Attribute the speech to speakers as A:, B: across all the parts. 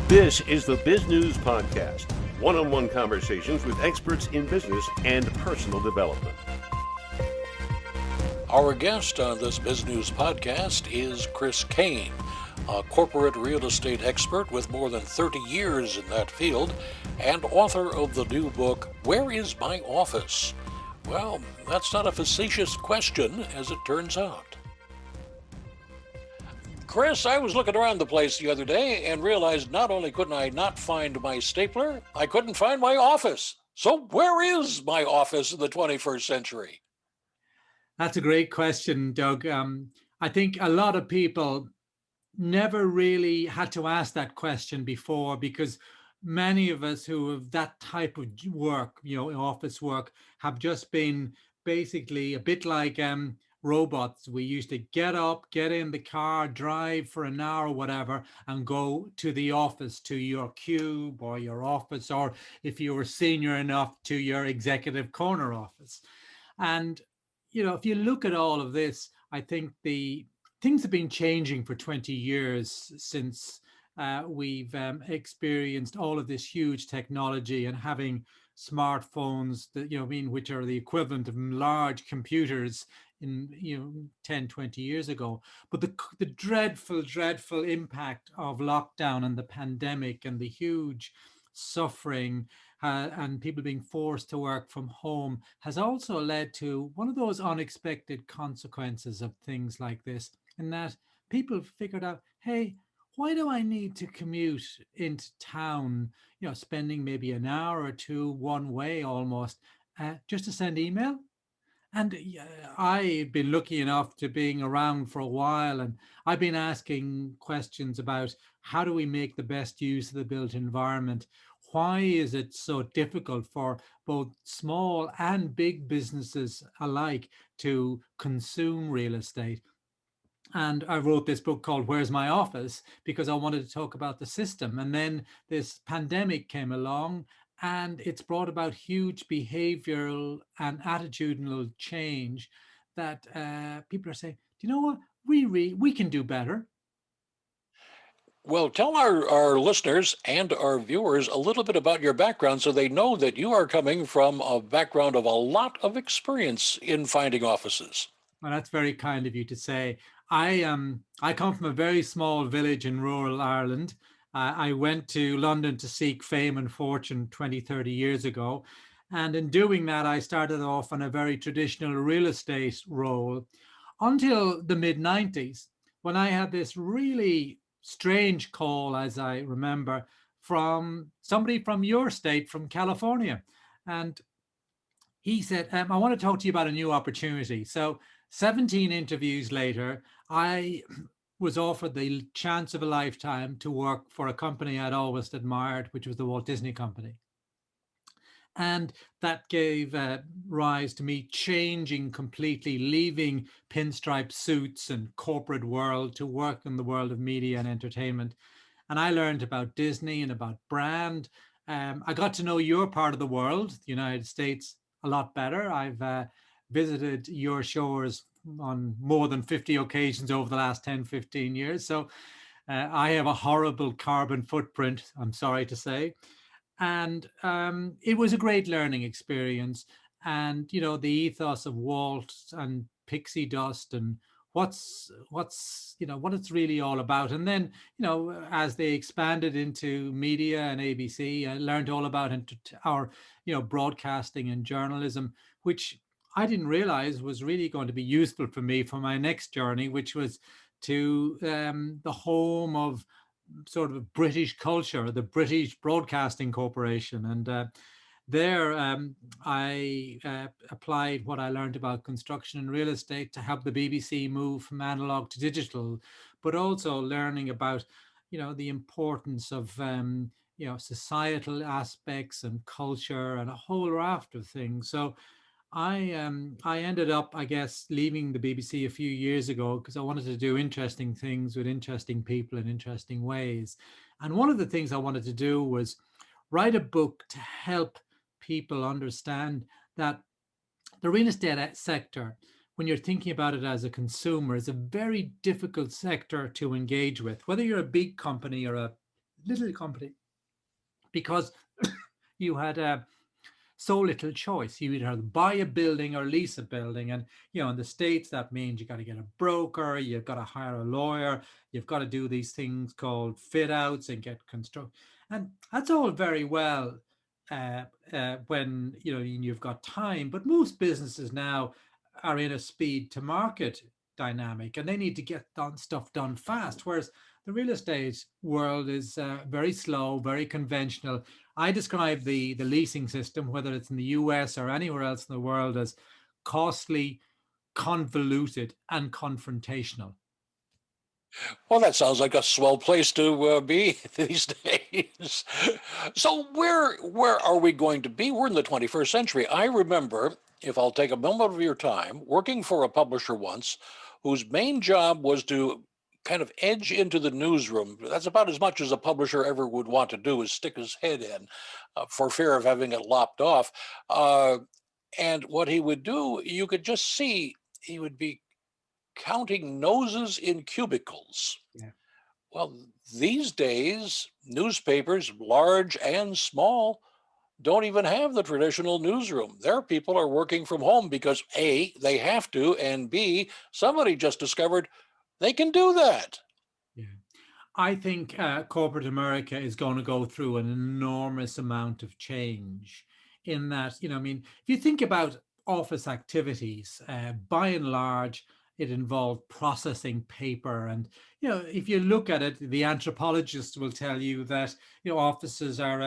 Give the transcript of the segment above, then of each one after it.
A: This is the Biz News Podcast, one-on-one conversations with experts in business and personal development.
B: Our guest on this Biz News Podcast is Chris Kane, a corporate real estate expert with more than 30 years in that field and author of the new book, Where is My Office? Well, that's not a facetious question, as it turns out. Chris, I was looking around the place the other day and realized not only couldn't I not find my stapler, I couldn't find my office. So where is my office in the 21st century?
C: That's a great question, Doug. I think a lot of people never really had to ask that question before, because many of us who have that type of work, office work, have just been basically a bit like robots. We used to get up, get in the car, drive for an hour or whatever, and go to the office, to your cube or your office, or if you were senior enough, to your executive corner office. And if you look at all of this, I think the things have been changing for 20 years since we've experienced all of this huge technology and having smartphones that, which are the equivalent of large computers in 10, 20 years ago. But the dreadful impact of lockdown and the pandemic and the huge suffering and people being forced to work from home has also led to one of those unexpected consequences of things like this, in that people figured out, hey, why do I need to commute into town, spending maybe an hour or two one way almost, just to send email? And I've been lucky enough to being around for a while, and I've been asking questions about how do we make the best use of the built environment? Why is it so difficult for both small and big businesses alike to consume real estate? And I wrote this book called Where's My Office? Because I wanted to talk about the system. And then this pandemic came along, and it's brought about huge behavioral and attitudinal change that people are saying, do you know what? We can do better.
B: Well, tell our listeners and our viewers a little bit about your background so they know that you are coming from a background of a lot of experience in finding offices.
C: Well, that's very kind of you to say. I come from a very small village in rural Ireland. I went to London to seek fame and fortune 20, 30 years ago. And in doing that, I started off on a very traditional real estate role until the mid-90s, when I had this really strange call, as I remember, from somebody from your state, from California. And he said, I want to talk to you about a new opportunity. So 17 interviews later, I was offered the chance of a lifetime to work for a company I'd always admired, which was the Walt Disney Company. And that gave rise to me changing completely, leaving pinstripe suits and corporate world to work in the world of media and entertainment. And I learned about Disney and about brand. I got to know your part of the world, the United States, a lot better. I've visited your shores on more than 50 occasions over the last 10, 15 years. So I have a horrible carbon footprint, I'm sorry to say. And it was a great learning experience. And, the ethos of Walt and pixie dust and what it's really all about. And then, as they expanded into media and ABC, I learned all about our, broadcasting and journalism, which I didn't realize was really going to be useful for me for my next journey, which was to the home of sort of British culture, the British Broadcasting Corporation. And there I applied what I learned about construction and real estate to help the BBC move from analog to digital, but also learning about, the importance of, societal aspects and culture and a whole raft of things. So I ended up, I guess, leaving the BBC a few years ago because I wanted to do interesting things with interesting people in interesting ways. And one of the things I wanted to do was write a book to help people understand that the real estate sector, when you're thinking about it as a consumer, is a very difficult sector to engage with. Whether you're a big company or a little company, because you had so little choice. You either have to buy a building or lease a building. And, in the States, that means you got to get a broker, you've got to hire a lawyer, you've got to do these things called fit outs and get construct. And that's all very well when, you've got time. But most businesses now are in a speed to market dynamic, and they need to get stuff done fast. Whereas the real estate world is very slow, very conventional. I describe the leasing system, whether it's in the US or anywhere else in the world, as costly, convoluted, and confrontational.
B: Well, that sounds like a swell place to be these days. So where are we going to be? We're in the 21st century. I remember, if I'll take a moment of your time, working for a publisher once whose main job was to kind of edge into the newsroom. That's about as much as a publisher ever would want to do, is stick his head in for fear of having it lopped off. And what he would do, you could just see he would be counting noses in cubicles.
C: Yeah.
B: Well, these days, newspapers, large and small, don't even have the traditional newsroom. Their people are working from home because A, they have to, and B, somebody just discovered they can do that.
C: Yeah. I think corporate America is going to go through an enormous amount of change in that, if you think about office activities, by and large, it involved processing paper. And, if you look at it, the anthropologists will tell you that, offices are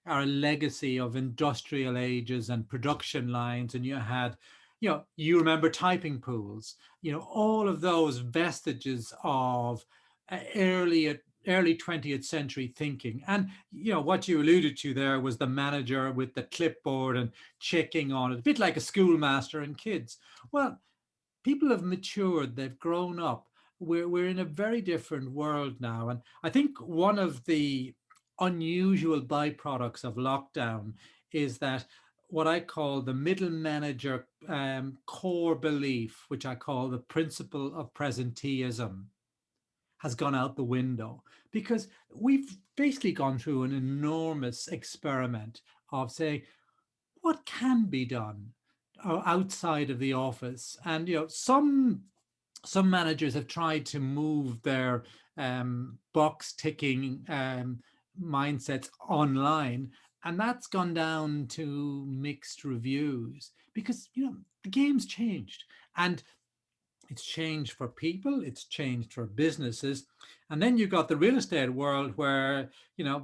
C: a legacy of industrial ages and production lines. And you had, you remember typing pools, all of those vestiges of early 20th century thinking. And what you alluded to there was the manager with the clipboard and checking on it, a bit like a schoolmaster and kids. Well, people have matured, they've grown up. We're in a very different world now. And I think one of the unusual byproducts of lockdown is that what I call the middle manager core belief, which I call the principle of presenteeism, has gone out the window, because we've basically gone through an enormous experiment of saying what can be done outside of the office. And some managers have tried to move their box ticking mindsets online, and that's gone down to mixed reviews, because the game's changed. And it's changed for people, it's changed for businesses. And then you've got the real estate world where,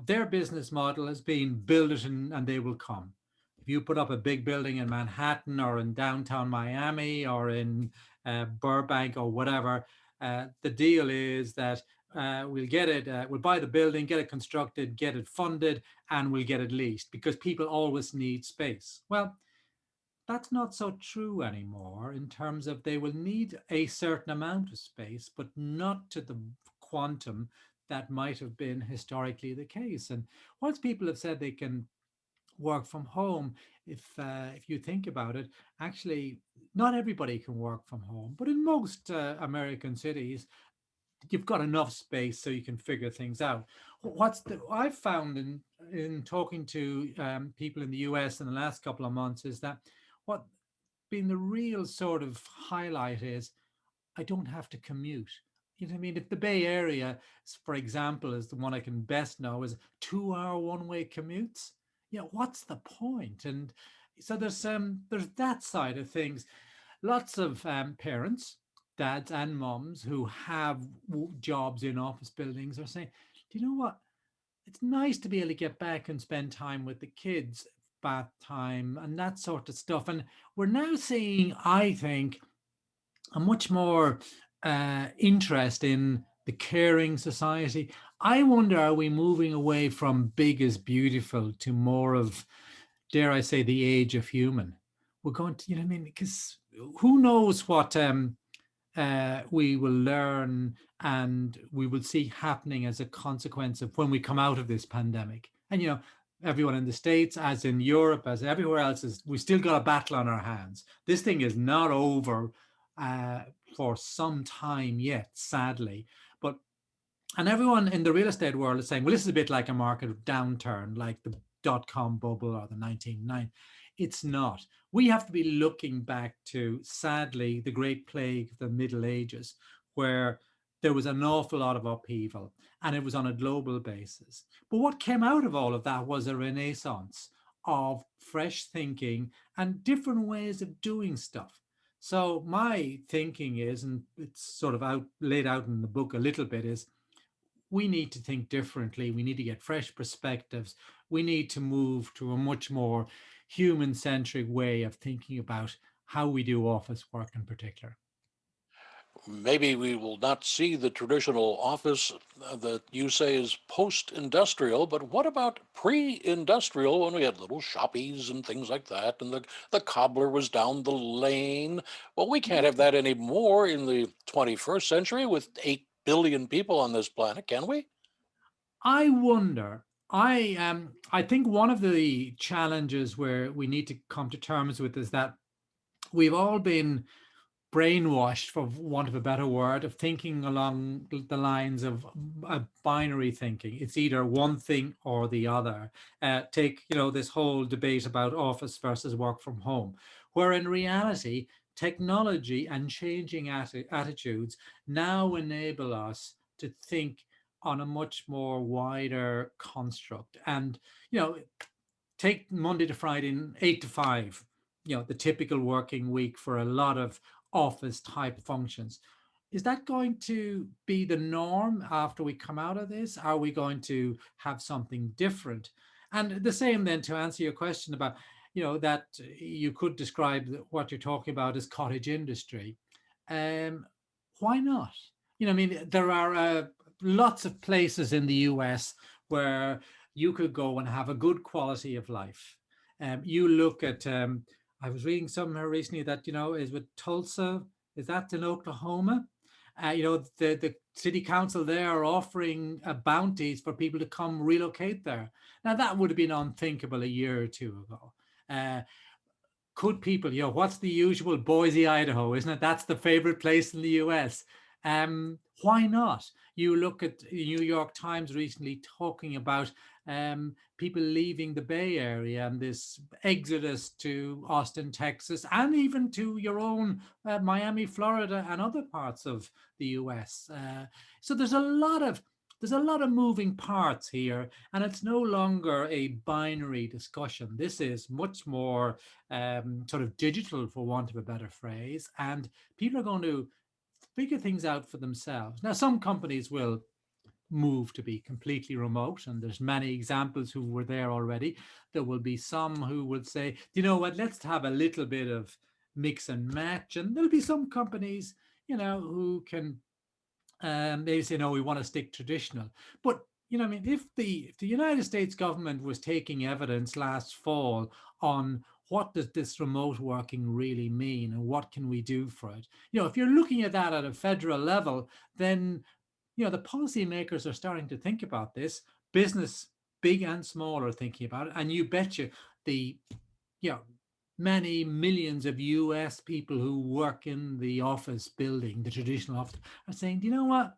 C: their business model has been build it and they will come. If you put up a big building in Manhattan or in downtown Miami or in Burbank or whatever, the deal is that we'll get it, we'll buy the building, get it constructed, get it funded, and we'll get it leased, because people always need space. Well, that's not so true anymore, in terms of they will need a certain amount of space, but not to the quantum that might have been historically the case. And once people have said they can work from home, if you think about it, actually not everybody can work from home, but in most American cities, you've got enough space so you can figure things out. I've found in talking to people in the US in the last couple of months is that what been the real sort of highlight is I don't have to commute. You know what I mean? If the Bay Area, for example, is the one I can best know, is 2-hour one-way commutes, what's the point? And so there's that side of things. Lots of parents, dads and moms who have jobs in office buildings are saying, do you know what? It's nice to be able to get back and spend time with the kids, bath time and that sort of stuff. And we're now seeing, I think, a much more interest in the caring society. I wonder, are we moving away from big is beautiful to more of, dare I say, the age of human? We're going to, because who knows what we will learn and we will see happening as a consequence of when we come out of this pandemic. And, everyone in the States, as in Europe, as everywhere else, we still got a battle on our hands. This thing is not over for some time yet, sadly. But And everyone in the real estate world is saying, well, this is a bit like a market downturn, like the dot-com bubble or the 1990s. It's not. We have to be looking back to, sadly, the Great Plague of the Middle Ages, where there was an awful lot of upheaval and it was on a global basis. But what came out of all of that was a renaissance of fresh thinking and different ways of doing stuff. So my thinking is, and it's sort of laid out in the book a little bit, is we need to think differently. We need to get fresh perspectives. We need to move to a much more human-centric way of thinking about how we do office work in particular.
B: Maybe we will not see the traditional office that you say is post-industrial, but what about pre-industrial when we had little shoppies and things like that, and the cobbler was down the lane? Well, we can't have that anymore in the 21st century with 8 billion people on this planet, can we?
C: I wonder. I think one of the challenges where we need to come to terms with is that we've all been brainwashed, for want of a better word, of thinking along the lines of a binary thinking. It's either one thing or the other. Take, this whole debate about office versus work from home, where in reality, technology and changing attitudes now enable us to think on a much more wider construct. And, take Monday to Friday, 8 to 5, the typical working week for a lot of office type functions. Is that going to be the norm after we come out of this? Are we going to have something different? And the same then, to answer your question about, that you could describe what you're talking about as cottage industry. Why not? I mean, there are lots of places in the US where you could go and have a good quality of life. You look at, I was reading somewhere recently that, is with Tulsa, is that in Oklahoma? The city council there are offering bounties for people to come relocate there. Now, that would have been unthinkable a year or two ago. Could people, what's the usual Boise, Idaho, isn't it? That's the favorite place in the US. Why not? You look at New York Times recently talking about people leaving the Bay Area and this exodus to Austin, Texas, and even to your own Miami, Florida, and other parts of the US. So there's a lot of moving parts here, and it's no longer a binary discussion. This is much more sort of digital, for want of a better phrase, and people are going to figure things out for themselves. Now, some companies will move to be completely remote, and there's many examples who were there already. There will be some who would say, you know what, let's have a little bit of mix and match, and there'll be some companies, who can maybe say, no, we want to stick traditional. But I mean, if the United States government was taking evidence last fall on what does this remote working really mean and what can we do for it, if you're looking at that at a federal level, then the policymakers are starting to think about this. Business, big and small, are thinking about it, and you betcha the many millions of US people who work in the office building, the traditional office, are saying, you know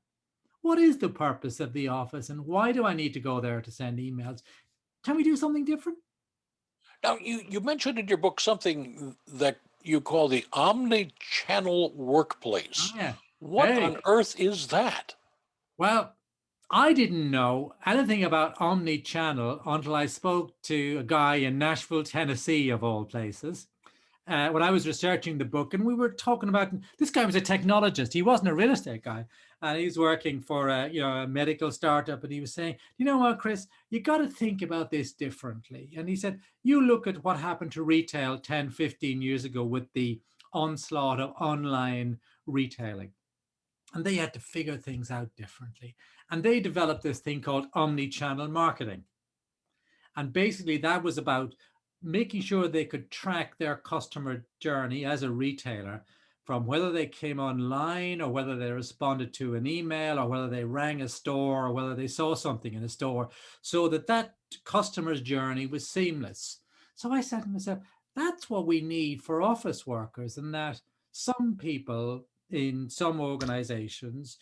C: what is the purpose of the office and why do I need to go there to send emails? Can we do something different?
B: Now, you mentioned in your book something that you call the Omnichannel workplace.
C: Yeah.
B: What
C: Hey,
B: on earth is that?
C: well, I didn't know anything about Omnichannel until I spoke to a guy in Nashville, Tennessee, of all places, when I was researching the book. And we were talking about, this guy was a technologist. He wasn't a real estate guy. And he was working for a medical startup. And he was saying, you know what, Chris, you got to think about this differently. And he said, you look at what happened to retail 10, 15 years ago with the onslaught of online retailing. And they had to figure things out differently. And they developed this thing called omni-channel marketing. And basically that was about making sure they could track their customer journey as a retailer, from whether they came online or whether they responded to an email or whether they rang a store or whether they saw something in a store, so that customer's journey was seamless. So I said to myself, that's what we need for office workers, and that some people in some organizations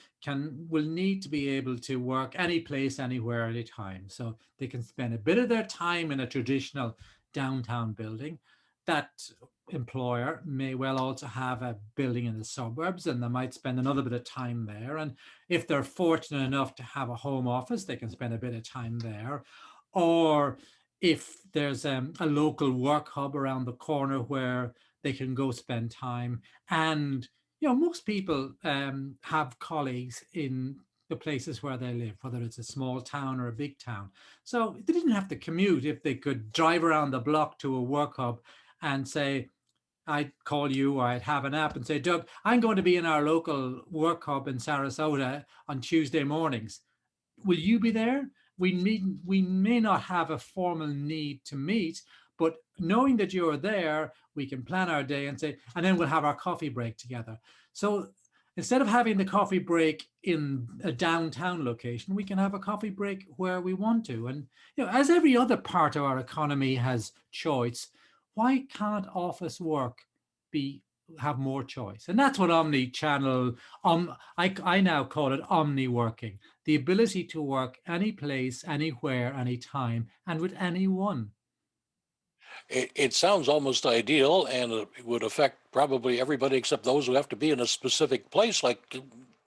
C: will need to be able to work any place, anywhere, anytime. So they can spend a bit of their time in a traditional downtown building. That employer may well also have a building in the suburbs, and they might spend another bit of time there. And if they're fortunate enough to have a home office, they can spend a bit of time there. Or if there's a local work hub around the corner where they can go spend time. And most people have colleagues in the places where they live, whether it's a small town or a big town. So they didn't have to commute if they could drive around the block to a work hub and say, I'd call you, or I'd have an app and say, Doug, I'm going to be in our local work hub in Sarasota on Tuesday mornings. Will you be there? We may not have a formal need to meet, but knowing that you're there, we can plan our day and say, and then we'll have our coffee break together. So instead of having the coffee break in a downtown location, we can have a coffee break where we want to. And as every other part of our economy has choice, why can't office work have more choice? And that's what Omnichannel, I now call it omni-working, the ability to work any place, anywhere, anytime, and with anyone.
B: It sounds almost ideal, and it would affect probably everybody except those who have to be in a specific place, like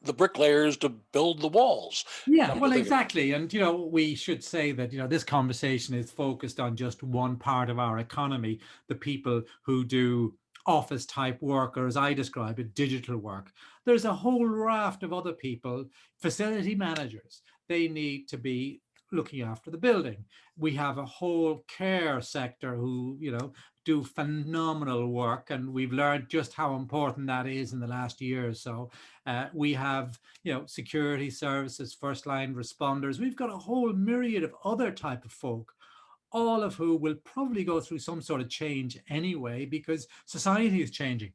B: the bricklayers to build the walls.
C: Yeah, well, exactly. And, we should say that, this conversation is focused on just one part of our economy, the people who do office type work, or as I describe it, digital work. There's a whole raft of other people, facility managers. They need to be looking after the building. We have a whole care sector who, do phenomenal work, and we've learned just how important that is in the last year or so. We have, security services, first line responders. We've got a whole myriad of other type of folk, all of who will probably go through some sort of change anyway, because society is changing.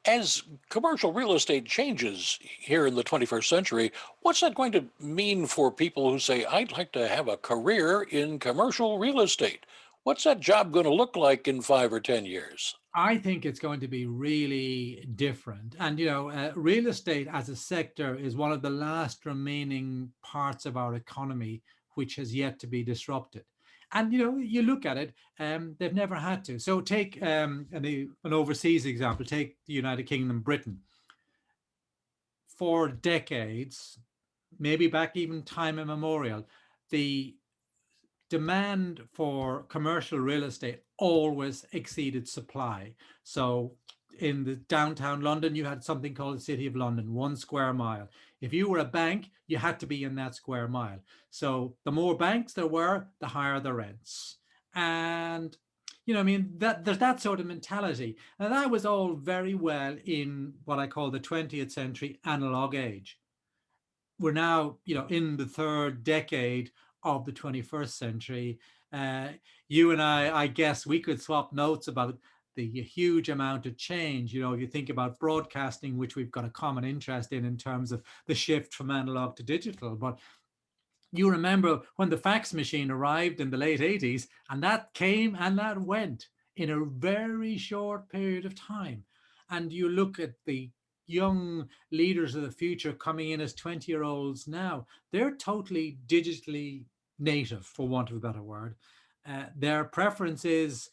B: As commercial real estate changes here in the 21st century, what's that going to mean for people who say, I'd like to have a career in commercial real estate? What's that job going to look like in 5 or 10 years?
C: I think it's going to be really different. And, real estate as a sector is one of the last remaining parts of our economy which has yet to be disrupted. And, you look at it, they've never had to. So take an overseas example, take the United Kingdom, Britain. For decades, maybe back even time immemorial, the demand for commercial real estate always exceeded supply. So in the downtown London, you had something called the City of London, 1 square mile. If you were a bank, you had to be in that square mile. So the more banks there were, the higher the rents. And there's that sort of mentality. And that was all very well in what I call the 20th century analog age. We're now, in the third decade of the 21st century. You and I guess we could swap notes about the huge amount of change. You think about broadcasting, which we've got a common interest in terms of the shift from analog to digital. But you remember when the fax machine arrived in the late 80s, and that came and that went in a very short period of time. And you look at the young leaders of the future coming in as 20-year-olds now, they're totally digitally native, for want of a better word. Their preference is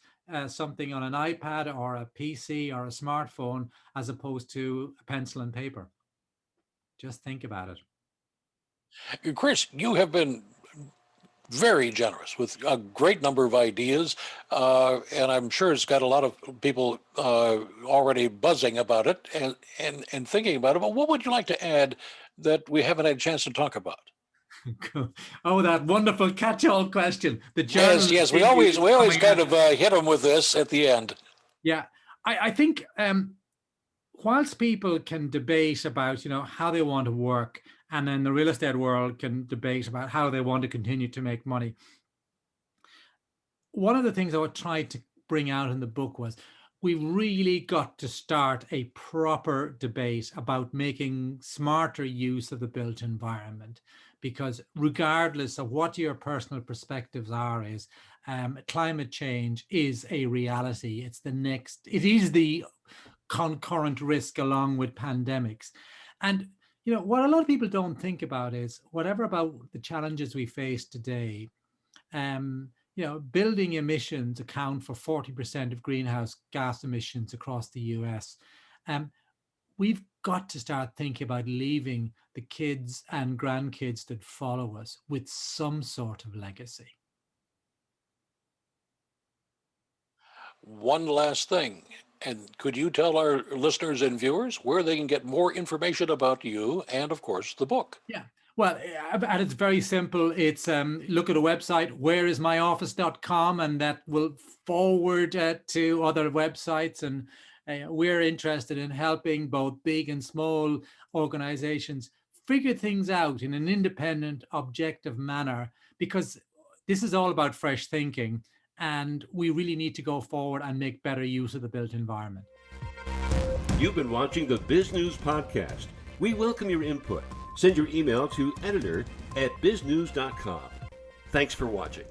C: something on an iPad or a PC or a smartphone, as opposed to a pencil and paper. Just think about
B: it. Chris, you have been very generous with a great number of ideas, and I'm sure it's got a lot of people already buzzing about it and thinking about it. But what would you like to add that we haven't had a chance to talk about?
C: Oh, that wonderful catch-all question.
B: Yes, we always kind of hit them with this at the end.
C: Yeah, I think whilst people can debate about how they want to work, and then the real estate world can debate about how they want to continue to make money, one of the things I would try to bring out in the book was we've really got to start a proper debate about making smarter use of the built environment. Because regardless of what your personal perspectives are, climate change is a reality. It is the concurrent risk along with pandemics. And what a lot of people don't think about is whatever about the challenges we face today, building emissions account for 40% of greenhouse gas emissions across the US. We've got to start thinking about leaving the kids and grandkids that follow us with some sort of legacy.
B: One last thing, and could you tell our listeners and viewers where they can get more information about you and, of course, the book?
C: Yeah. Well, and it's very simple. It's look at a website, whereismyoffice.com, and that will forward to other websites. And we're interested in helping both big and small organizations figure things out in an independent, objective manner, because this is all about fresh thinking. And we really need to go forward and make better use of the built environment.
A: You've been watching the Biz News Podcast. We welcome your input. Send your email to editor@biznews.com. Thanks for watching.